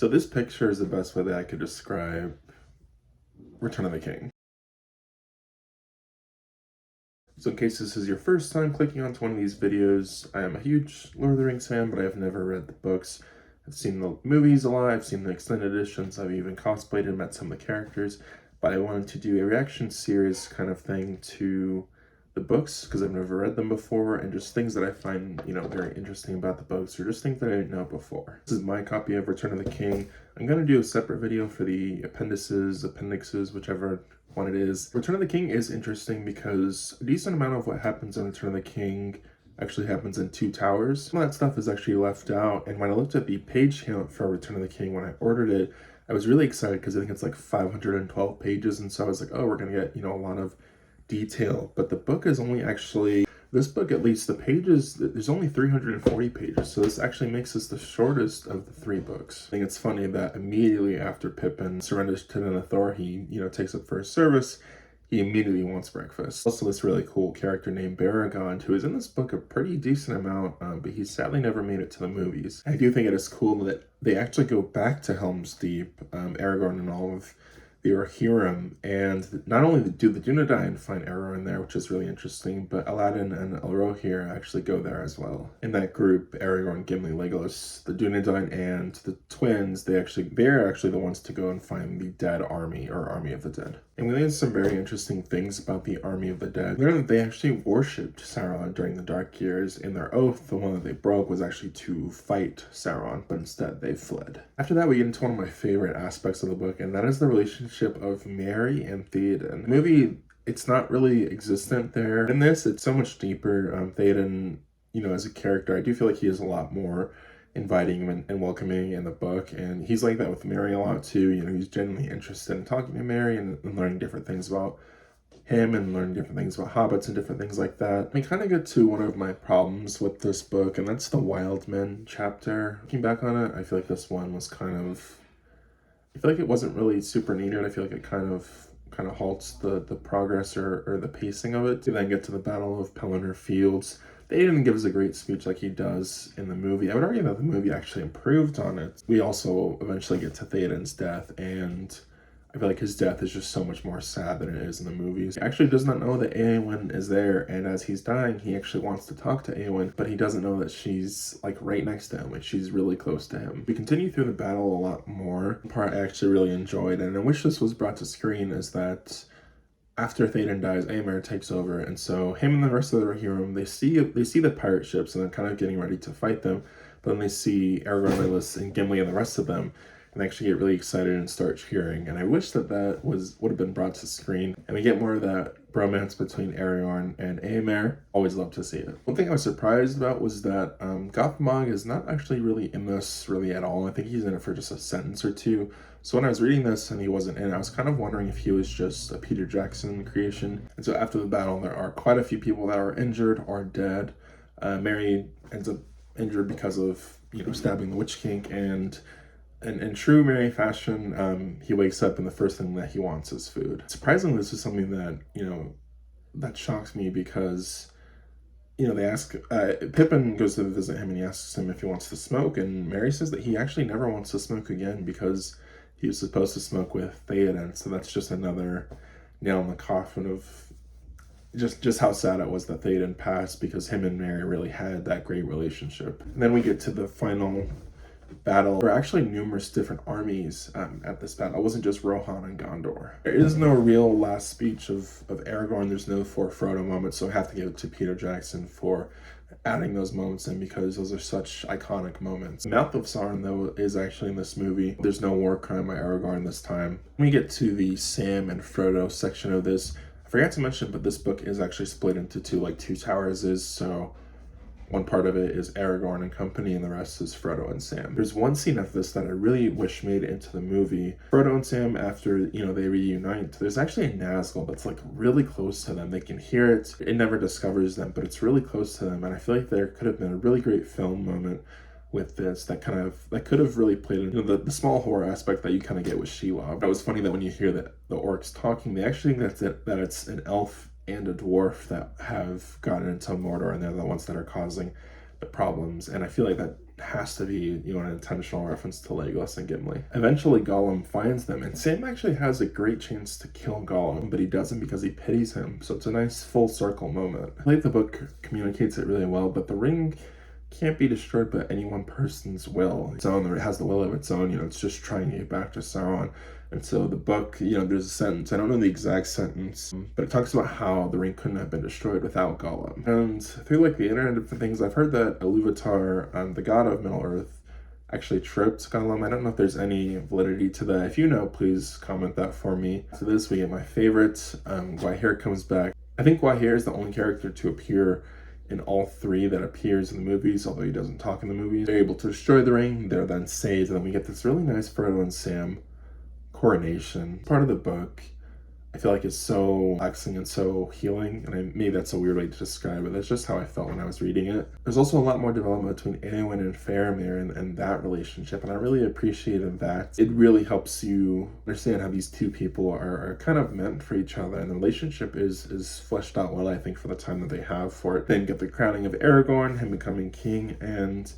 So this picture is the best way that I could describe Return of the King. So in case this is your first time clicking onto one of these videos, I am a huge Lord of the Rings fan, but I've never read the books. I've seen the movies a lot, I've seen the extended editions, I've even cosplayed and met some of the characters, but I wanted to do a reaction series kind of thing to the books because I've never read them before, and just things that I find, very interesting about the books, or just things that I didn't know before. This is my copy of Return of the King. I'm going to do a separate video for the appendixes, whichever one it is. Return of the King is interesting because a decent amount of what happens in Return of the King actually happens in Two Towers. Some of that stuff is actually left out, and when I looked at the page count for Return of the King when I ordered it, I was really excited because I think it's like 512 pages, and so I was like, oh, we're gonna get, a lot of detail. But the book is only actually, this book at least, the pages, there's only 340 pages, so this actually makes this the shortest of the three books. I think it's funny that immediately after Pippin surrenders to Denethor, he, takes up first service, he immediately wants breakfast. Also, this really cool character named Beregond, who is in this book a pretty decent amount, but he sadly never made it to the movies. I do think it is cool that they actually go back to Helm's Deep, Aragorn and all of the Rohirrim, and not only do the Dunedain find Aragorn there, which is really interesting, but Aladdin and Elrohir actually go there as well. In that group, Aragorn, Gimli, Legolas, the Dunedain, and the twins, they're actually the ones to go and find the dead army, or Army of the Dead. And we learned some very interesting things about the Army of the Dead. We learned that they actually worshipped Sauron during the Dark Years. In their oath, the one that they broke was actually to fight Sauron, but instead they fled. After that, we get into one of my favorite aspects of the book, and that is the relationship of Merry and Theoden. The movie, it's not really existent there. In this, it's so much deeper. Theoden, as a character, I do feel like he is a lot more inviting and welcoming in the book, and he's like that with Merry a lot too. He's genuinely interested in talking to Merry and learning different things about him and learning different things about hobbits and different things like that. We kind of get to one of my problems with this book, and that's the Wild Men chapter. Looking back on it, I feel like this one was I feel like it wasn't really super needed. I feel like it kind of halts the progress or the pacing of it. To then get to the Battle of Pelennor Fields. Theoden gives a great speech like he does in the movie. I would argue that the movie actually improved on it. We also eventually get to Theoden's death, and I feel like his death is just so much more sad than it is in the movies. He actually does not know that Eowyn is there, and as he's dying, he actually wants to talk to Eowyn, but he doesn't know that she's like right next to him, like she's really close to him. We continue through the battle a lot more. The part I actually really enjoyed, and I wish this was brought to screen, is that after Theoden dies, Aemir takes over, and so him and the rest of the Rohirrim, they see the pirate ships, and they're kind of getting ready to fight them, but then they see Aragorn, Legolas, and Gimli and the rest of them, and they actually get really excited and start cheering. And I wish that would have been brought to screen, and we get more of that bromance between Aragorn and Aemir. Always love to see it. One thing I was surprised about was that Gothmog is not actually really in this really at all. I think he's in it for just a sentence or two. So when I was reading this and he wasn't in, I was kind of wondering if he was just a Peter Jackson creation. And so after the battle, there are quite a few people that are injured or dead. Merry ends up injured because of stabbing the Witch King, and in true Merry fashion, he wakes up and the first thing that he wants is food. Surprisingly, this is something that that shocks me because they ask, Pippin goes to visit him and he asks him if he wants to smoke, and Merry says that he actually never wants to smoke again because he was supposed to smoke with Theoden. So that's just another nail in the coffin of just how sad it was that Theoden passed, because him and Merry really had that great relationship. And then we get to the final battle. There were actually numerous different armies at this battle. It wasn't just Rohan and Gondor. There is no real last speech of Aragorn. There's no for Frodo moment, so I have to give it to Peter Jackson for adding those moments in, because those are such iconic moments. Mouth of Sauron, though, is actually in this movie. There's no war crime by Aragorn this time. When we get to the Sam and Frodo section of this, I forgot to mention, but this book is actually split into two, like Two Towers is, so one part of it is Aragorn and company, and the rest is Frodo and Sam. There's one scene of this that I really wish made it into the movie. Frodo and Sam, after, they reunite, there's actually a Nazgul that's like really close to them. They can hear it. It never discovers them, but it's really close to them. And I feel like there could have been a really great film moment with this that could have really played in the small horror aspect that you kind of get with Shelob. It was funny that when you hear the orcs talking, they actually think that it's an elf and a dwarf that have gotten into Mordor, and they're the ones that are causing the problems. And I feel like that has to be, you know, an intentional reference to Legolas and Gimli. Eventually, Gollum finds them, and Sam actually has a great chance to kill Gollum, but he doesn't because he pities him. So it's a nice full circle moment. I think the book communicates it really well, but the ring can't be destroyed by any one person's will. Its own, it has the will of its own, you know, it's just trying to get back to Sauron. And so the book, you know, there's a sentence, I don't know the exact sentence, but it talks about how the ring couldn't have been destroyed without Gollum. And through like the internet and different things, I've heard that Iluvatar, the god of Middle-earth, actually tripped Gollum. I don't know if there's any validity to that. If you know, please comment that for me. So this, we get my favorite, Gwaihir comes back. I think Gwaihir is the only character to appear in all three that appears in the movies, although he doesn't talk in the movies. They're able to destroy the ring, they're then saved, and then we get this really nice Frodo and Sam coronation. Part of the book I feel like is so relaxing and so healing, and maybe that's a weird way to describe it. That's just how I felt when I was reading it. There's also a lot more development between Eowyn and Faramir and that relationship, and I really appreciated that. It really helps you understand how these two people are kind of meant for each other, and the relationship is fleshed out well, I think, for the time that they have for it. Then get the crowning of Aragorn, him becoming king, and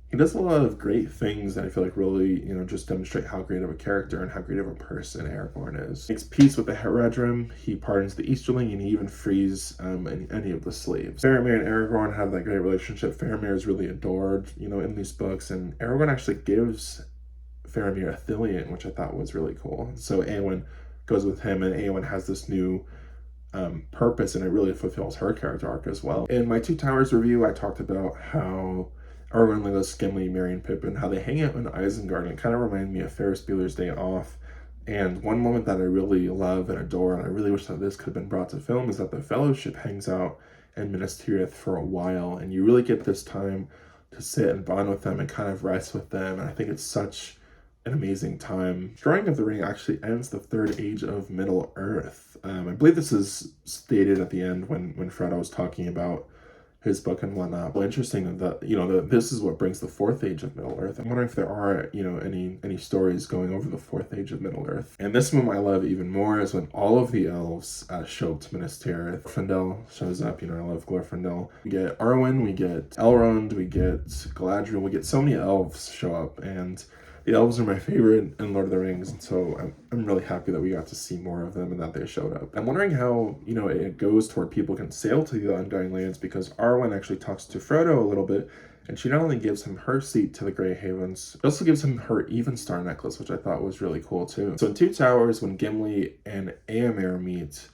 he does a lot of great things that I feel like really, you know, just demonstrate how great of a character and how great of a person Aragorn is. He makes peace with the Haradrim, he pardons the Easterling, and he even frees any of the slaves. Faramir and Aragorn have that great relationship. Faramir is really adored, you know, in these books, and Aragorn actually gives Faramir a Ithilien, which I thought was really cool. So Eowyn goes with him, and Eowyn has this new purpose, and it really fulfills her character arc as well. In my Two Towers review, I talked about how Arwen, Legolas, Gimli, Merry, and Pippin, how they hang out in Isengard, and it kind of reminded me of Ferris Bueller's Day Off. And one moment that I really love and adore, and I really wish that this could have been brought to film, is that the Fellowship hangs out in Minas Tirith for a while, and you really get this time to sit and bond with them and kind of rest with them, and I think it's such an amazing time. Destroying of the Ring actually ends the Third Age of Middle-earth. I believe this is stated at the end when Frodo was talking about his book and whatnot. Well, interesting that, you know, this is what brings the Fourth Age of Middle-earth. I'm wondering if there are, you know, any stories going over the Fourth Age of Middle-earth. And this one I love even more is when all of the elves show up to Minas Tirith. Glorfindel shows up, you know, I love Glorfindel. We get Arwen, we get Elrond, we get Galadriel, we get so many elves show up, and the elves are my favorite in Lord of the Rings, and so I'm really happy that we got to see more of them and that they showed up. I'm wondering how, you know, it goes to where people can sail to the Undying Lands, because Arwen actually talks to Frodo a little bit, and she not only gives him her seat to the Grey Havens, she also gives him her Evenstar necklace, which I thought was really cool too. So in Two Towers, when Gimli and Éomer meet,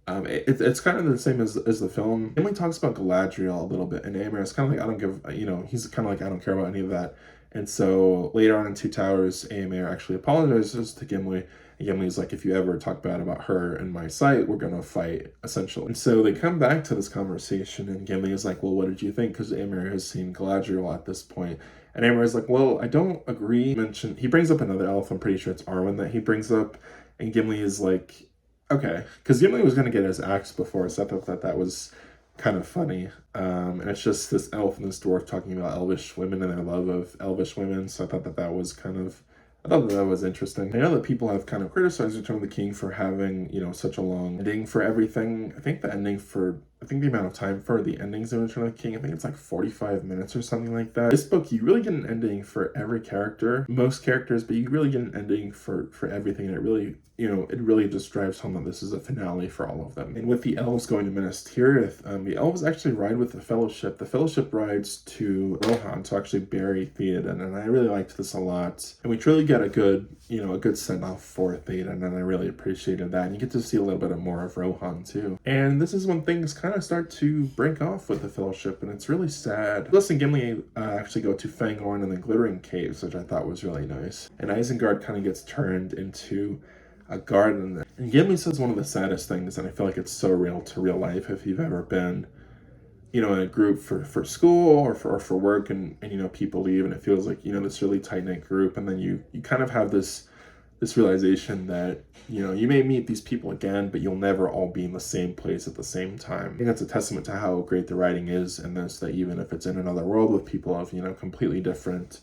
it's kind of the same as the film. Gimli talks about Galadriel a little bit, and Éomer is kind of like, he's kind of like, I don't care about any of that. And so later on in Two Towers, Éomer actually apologizes to Gimli, and Gimli's like, if you ever talk bad about her in my sight, we're gonna fight, essentially. And so they come back to this conversation, and Gimli is like, well, what did you think? Because Éomer has seen Galadriel at this point. And Éomer is like, well, I don't agree. He brings up another elf, I'm pretty sure it's Arwen that he brings up, and Gimli is like, okay. Because Gimli was gonna get his axe before, so I thought that was kind of funny. And it's just this elf and this dwarf talking about elvish women and their love of elvish women, so I thought that was interesting. I know that people have kind of criticized Return of the King for having, you know, such a long ending for everything. I think the amount of time for the endings in Return of the King, I think it's like 45 minutes or something like that. This book, you really get an ending for every character, most characters, but you really get an ending for everything, and it really just drives home that this is a finale for all of them. And with the elves going to Minas Tirith, the elves actually ride with the Fellowship. The Fellowship rides to Rohan to actually bury Theoden, and I really liked this a lot. And we truly get a good send-off for Theoden, and I really appreciated that. And you get to see a little bit more of Rohan too. And this is when things kind of start to break off with the Fellowship, and it's really sad. Legolas and Gimli actually go to Fangorn and the Glittering Caves, which I thought was really nice. And Isengard kind of gets turned into a garden. And Gimli says one of the saddest things, and I feel like it's so real to real life if you've ever been, you know, in a group for school or for work, and you know, people leave, and it feels like, you know, this really tight-knit group, and then you kind of have this realization that, you know, you may meet these people again, but you'll never all be in the same place at the same time. I think that's a testament to how great the writing is in this, that even if it's in another world with people of, you know, completely different,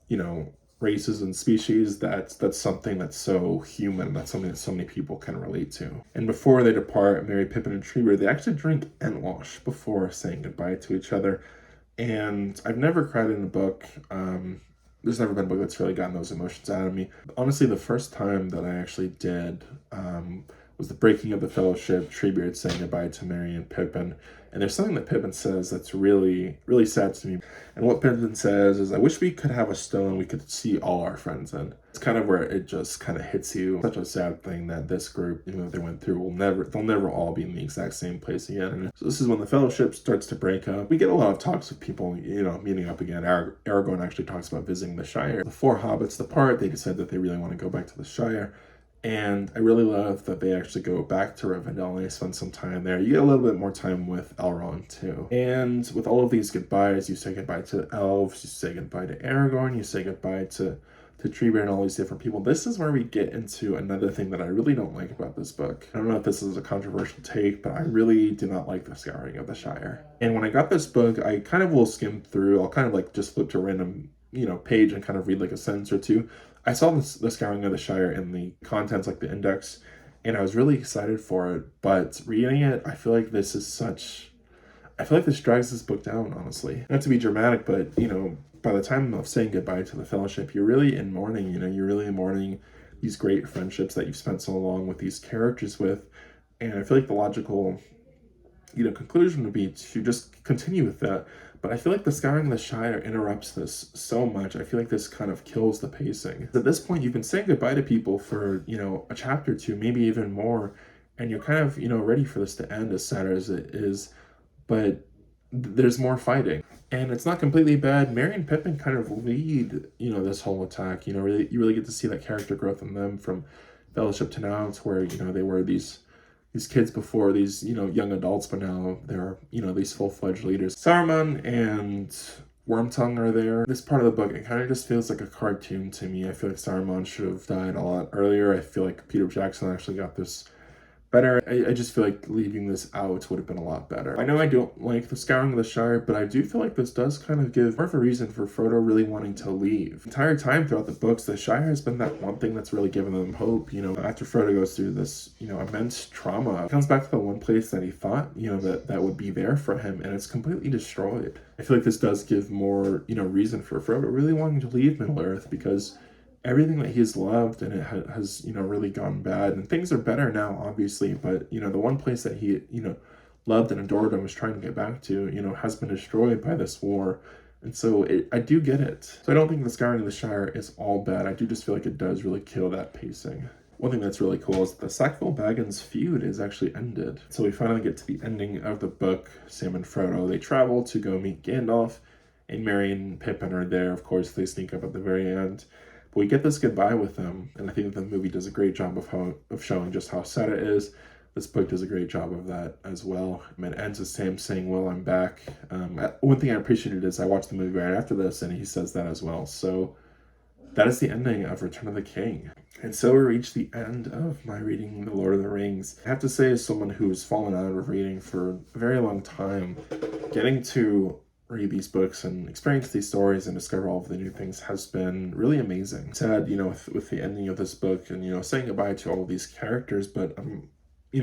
you know, races and species, that's something that's so human, that's something that so many people can relate to. And before they depart, Merry, Pippin, and Treebeard, they actually drink Entwash before saying goodbye to each other. And I've never cried in a book. There's never been a book that's really gotten those emotions out of me. Honestly, the first time that I actually did was the breaking of the Fellowship, Treebeard saying goodbye to Merry and Pippin. And there's something that Pippin says that's really, really sad to me. And what Pippin says is, I wish we could have a stone we could see all our friends in. It's kind of where it just kind of hits you. Such a sad thing that this group, even though they went through, they'll never all be in the exact same place again. And so this is when the Fellowship starts to break up. We get a lot of talks of people, meeting up again. Aragorn actually talks about visiting the Shire. The four hobbits depart. They decide that they really want to go back to the Shire. And I really love that they actually go back to Rivendell and they spend some time there. You get a little bit more time with Elrond too. And with all of these goodbyes, you say goodbye to the elves, you say goodbye to Aragorn, you say goodbye to Treebeard and all these different people. This is where we get into another thing that I really don't like about this book. I don't know if this is a controversial take, but I really do not like the Scouring of the Shire. And when I got this book, I kind of will skim through. I'll kind of like just flip to a random page and kind of read like a sentence or two. I saw the Scouring of the Shire in the contents, like the index, and I was really excited for it. But reading it, I feel like this drags this book down, honestly. Not to be dramatic, but, by the time of saying goodbye to the Fellowship, you're really in mourning, you're really in mourning these great friendships that you've spent so long with these characters with. And I feel like the logical, conclusion would be to just continue with that. But I feel like the Scouring of the Shire interrupts this so much. I feel like this kind of kills the pacing. At this point, you've been saying goodbye to people for, a chapter or two, maybe even more, and you're kind of, ready for this to end, as sad as it is, but there's more fighting. And it's not completely bad. Merry and Pippin kind of lead, this whole attack. You really get to see that character growth in them from Fellowship to now, to where, they were these kids before, these, young adults, but now they're, these full-fledged leaders. Saruman and Wormtongue are there. This part of the book, it kind of just feels like a cartoon to me. I feel like Saruman should have died a lot earlier. I feel like Peter Jackson actually got this better. I just feel like leaving this out would have been a lot better. I know I don't like the Scouring of the Shire, but I do feel like this does kind of give more of a reason for Frodo really wanting to leave. The entire time throughout the books, the Shire has been that one thing that's really given them hope. After Frodo goes through this, immense trauma, he comes back to the one place that he thought, that would be there for him, and it's completely destroyed. I feel like this does give more, reason for Frodo really wanting to leave Middle-earth, because everything that he's loved and it has really gone bad, and things are better now, obviously, but the one place that he loved and adored and was trying to get back to has been destroyed by this war. And so I do get it. So I don't think the Scouring of the Shire is all bad. I do just feel like it does really kill that pacing. One thing that's really cool is that the Sackville-Baggins feud is actually ended. So we finally get to the ending of the book. Sam and Frodo, they travel to go meet Gandalf, and Merry and Pippin are there. Of course, they sneak up at the very end. But we get this goodbye with them, and I think that the movie does a great job of showing just how sad it is. This book does a great job of that as well. It ends with Sam saying, "Well, I'm back." One thing I appreciated is I watched the movie right after this, and he says that as well. So that is the ending of Return of the King. And so we reach the end of my reading The Lord of the Rings. I have to say, as someone who's fallen out of reading for a very long time, getting to read these books and experience these stories and discover all of the new things has been really amazing. Sad, with the ending of this book and, saying goodbye to all of these characters, but I'm,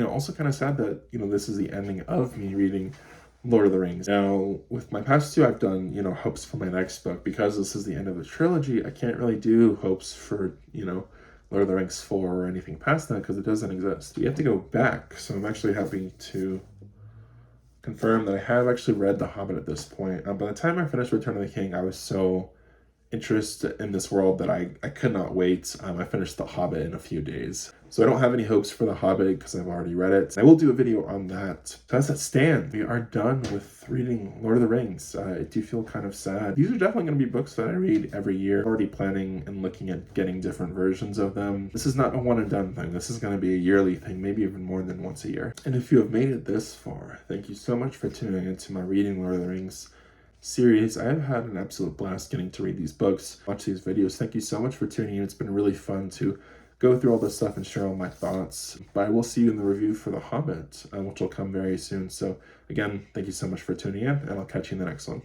also kind of sad that, this is the ending of me reading Lord of the Rings. Now, with my past two, I've done, hopes for my next book. Because this is the end of the trilogy, I can't really do hopes for, Lord of the Rings 4 or anything past that, because it doesn't exist. You have to go back, so I'm actually happy to confirm that I have actually read The Hobbit at this point. By the time I finished Return of the King, I was so interested in this world that I could not wait. I finished The Hobbit in a few days. So I don't have any hopes for The Hobbit because I've already read it. I will do a video on that. So as it stands, we are done with reading Lord of the Rings. I do feel kind of sad. These are definitely going to be books that I read every year. I'm already planning and looking at getting different versions of them. This is not a one and done thing. This is going to be a yearly thing, maybe even more than once a year. And if you have made it this far, thank you so much for tuning into my Reading Lord of the Rings series. I have had an absolute blast getting to read these books, watch these videos. Thank you so much for tuning in. It's been really fun to go through all this stuff and share all my thoughts. But I will see you in the review for The Hobbit, which will come very soon. So again, thank you so much for tuning in, and I'll catch you in the next one.